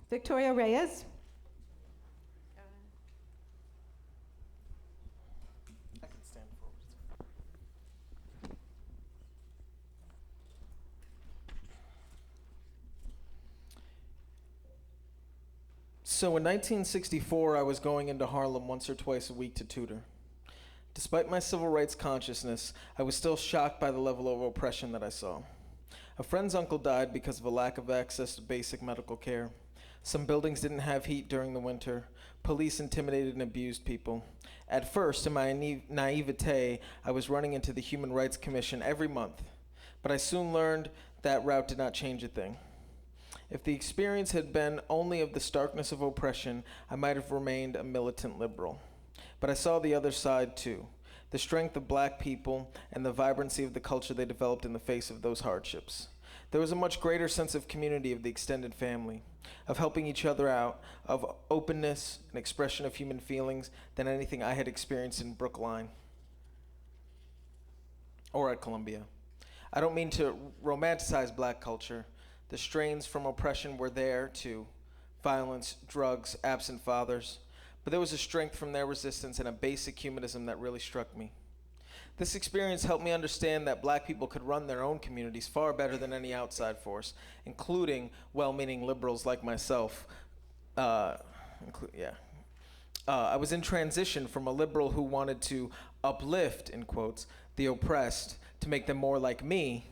Victorio Reyes. I can stand forward. So in 1964, I was going into Harlem once or twice a week to tutor. Despite my civil rights consciousness, I was still shocked by the level of oppression that I saw. A friend's uncle died because of a lack of access to basic medical care. Some buildings didn't have heat during the winter. Police intimidated and abused people. At first, in my naivete, I was running into the Human Rights Commission every month, but I soon learned that route did not change a thing. If the experience had been only of the starkness of oppression, I might have remained a militant liberal. But I saw the other side too, the strength of black people and the vibrancy of the culture they developed in the face of those hardships. There was a much greater sense of community of the extended family, of helping each other out, of openness and expression of human feelings than anything I had experienced in Brookline or at Columbia. I don't mean to romanticize black culture. The strains from oppression were there too: violence, drugs, absent fathers. But there was a strength from their resistance and a basic humanism that really struck me. This experience helped me understand that black people could run their own communities far better than any outside force, including well-meaning liberals like myself. I was in transition from a liberal who wanted to uplift, in quotes, the oppressed to make them more like me,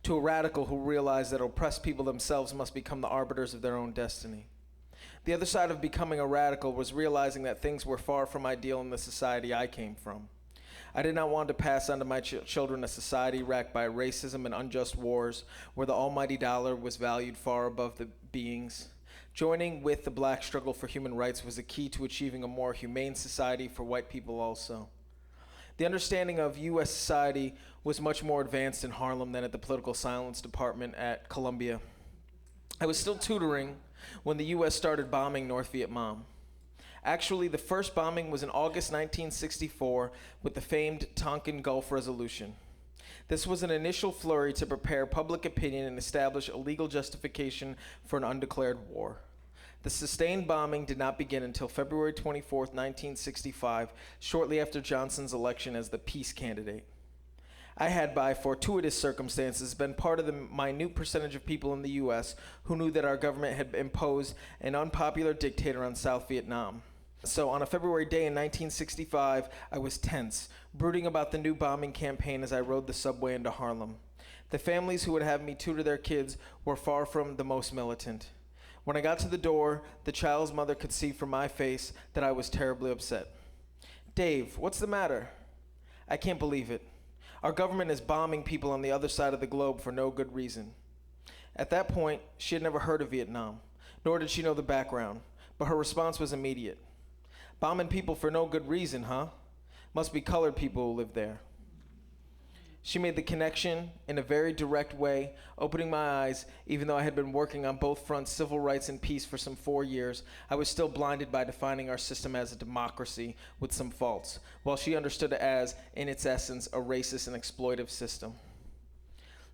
to a radical who realized that oppressed people themselves must become the arbiters of their own destiny. The other side of becoming a radical was realizing that things were far from ideal in the society I came from. I did not want to pass on to my children a society racked by racism and unjust wars, where the almighty dollar was valued far above the beings. Joining with the black struggle for human rights was a key to achieving a more humane society for white people also. The understanding of U.S. society was much more advanced in Harlem than at the political science department at Columbia. I was still tutoring when the U.S. started bombing North Vietnam. Actually, the first bombing was in August 1964 with the famed Tonkin Gulf Resolution. This was an initial flurry to prepare public opinion and establish a legal justification for an undeclared war. The sustained bombing did not begin until February 24, 1965, shortly after Johnson's election as the peace candidate. I had, by fortuitous circumstances, been part of the minute percentage of people in the U.S. who knew that our government had imposed an unpopular dictator on South Vietnam. So on a February day in 1965, I was tense, brooding about the new bombing campaign as I rode the subway into Harlem. The families who would have me tutor their kids were far from the most militant. When I got to the door, the child's mother could see from my face that I was terribly upset. "Dave, what's the matter?" "I can't believe it. Our government is bombing people on the other side of the globe for no good reason." At that point, she had never heard of Vietnam, nor did she know the background, but her response was immediate. "Bombing people for no good reason, huh? Must be colored people who live there." She made the connection in a very direct way, opening my eyes. Even though I had been working on both fronts, civil rights and peace, for some 4 years, I was still blinded by defining our system as a democracy with some faults, while she understood it as, in its essence, a racist and exploitive system.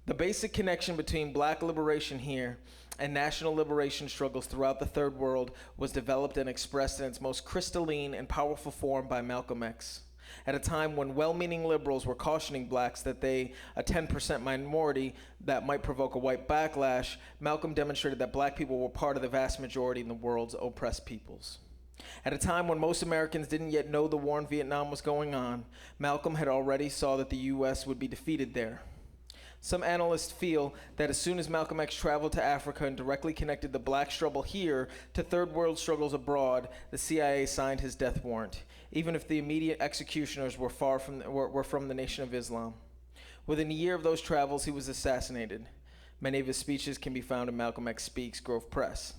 The basic connection between black liberation here and national liberation struggles throughout the Third World was developed and expressed in its most crystalline and powerful form by Malcolm X. At a time when well-meaning liberals were cautioning blacks that they, a 10% minority that might provoke a white backlash, Malcolm demonstrated that black people were part of the vast majority in the world's oppressed peoples. At a time when most Americans didn't yet know the war in Vietnam was going on, Malcolm had already saw that the U.S. would be defeated there. Some analysts feel that as soon as Malcolm X traveled to Africa and directly connected the black struggle here to third world struggles abroad, the CIA signed his death warrant, even if the immediate executioners were from the Nation of Islam. Within a year of those travels, he was assassinated. Many of his speeches can be found in Malcolm X Speaks, Grove Press.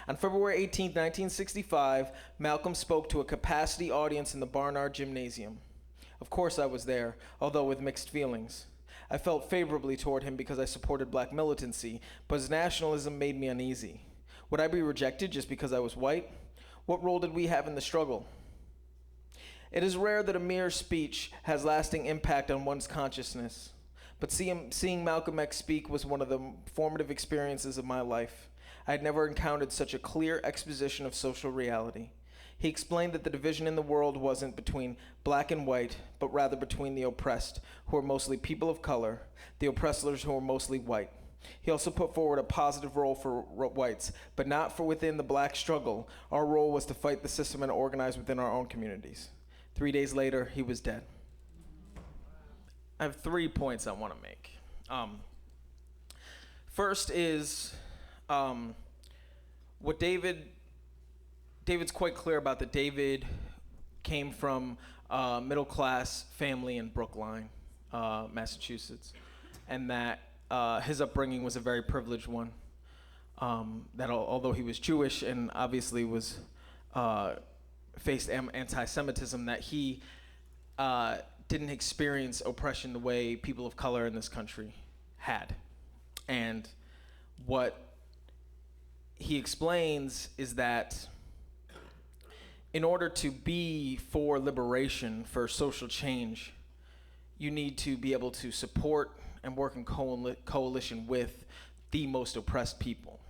On February 18, 1965, Malcolm spoke to a capacity audience in the Barnard Gymnasium. Of course I was there, although with mixed feelings. I felt favorably toward him because I supported black militancy, but his nationalism made me uneasy. Would I be rejected just because I was white? What role did we have in the struggle? It is rare that a mere speech has lasting impact on one's consciousness, but seeing Malcolm X speak was one of the formative experiences of my life. I had never encountered such a clear exposition of social reality. He explained that the division in the world wasn't between black and white, but rather between the oppressed, who are mostly people of color, the oppressors who are mostly white. He also put forward a positive role for whites, but not for within the black struggle. Our role was to fight the system and organize within our own communities. 3 days later, he was dead. I have 3 points I want to make. First is what David's quite clear about that David came from a middle-class family in Brookline, Massachusetts, and that his upbringing was a very privileged one. That although he was Jewish and obviously was faced anti-Semitism, that he didn't experience oppression the way people of color in this country had. And what he explains is that in order to be for liberation, for social change, you need to be able to support and work in coalition with the most oppressed people.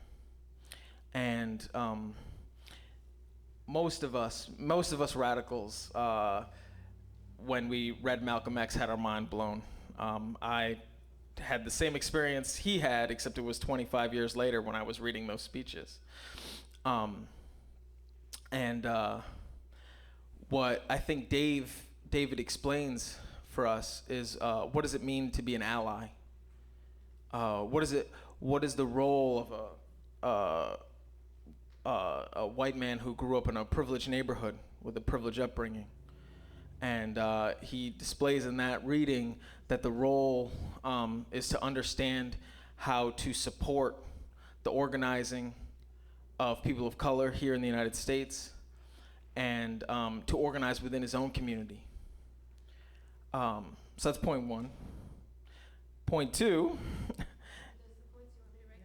And most of us radicals, when we read Malcolm X, had our mind blown. I had the same experience he had, except it was 25 years later when I was reading those speeches. What I think David explains for us is what does it mean to be an ally? What is the role of a white man who grew up in a privileged neighborhood with a privileged upbringing? And he displays in that reading that the role is to understand how to support the organizing of people of color here in the United States, and to organize within his own community. So that's point 1. Point 2,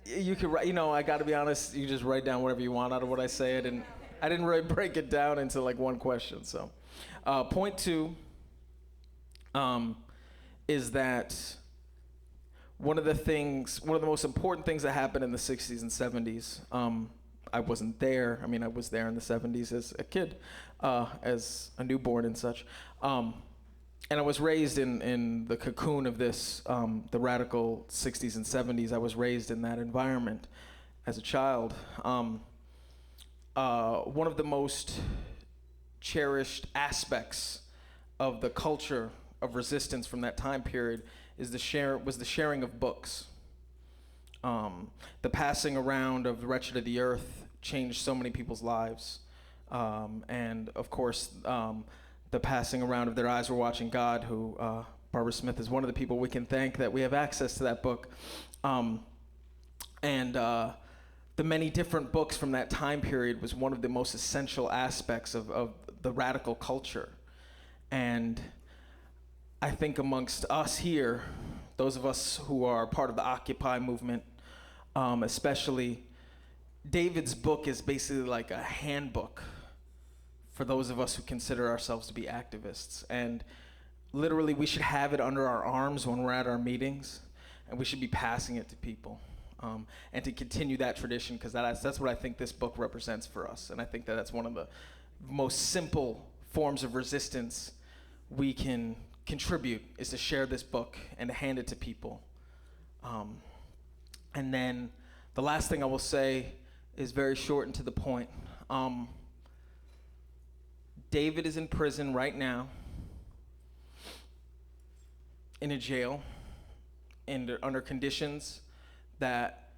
you could write, I gotta be honest, you just write down whatever you want out of what I say. I didn't really break it down into like one question, so. Point 2 is that one of the most important things that happened in the 60s and 70s, I wasn't there. I mean, I was there in the 70s as a kid, as a newborn and such. And I was raised in the cocoon of this, the radical 60s and 70s. I was raised in that environment as a child. One of the most cherished aspects of the culture of resistance from that time period was the sharing of books. The passing around of The Wretched of the Earth changed so many people's lives. And of course, the passing around of Their Eyes Were Watching God, who Barbara Smith is one of the people we can thank that we have access to that book. The many different books from that time period was one of the most essential aspects of the radical culture. And I think amongst us here, those of us who are part of the Occupy movement, especially, David's book is basically like a handbook for those of us who consider ourselves to be activists. And literally, we should have it under our arms when we're at our meetings, and we should be passing it to people. And to continue that tradition, because that's what I think this book represents for us. And I think that that's one of the most simple forms of resistance we can contribute, is to share this book and to hand it to people. And then the last thing I will say is very short and to the point. David is in prison right now, in a jail, under conditions that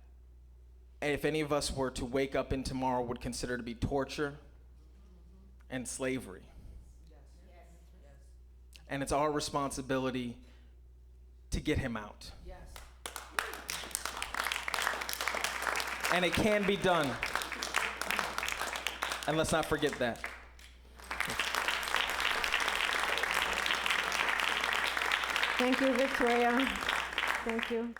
if any of us were to wake up in tomorrow would consider to be torture and slavery. And it's our responsibility to get him out. And it can be done. And let's not forget that. Thank you, Victoria. Thank you.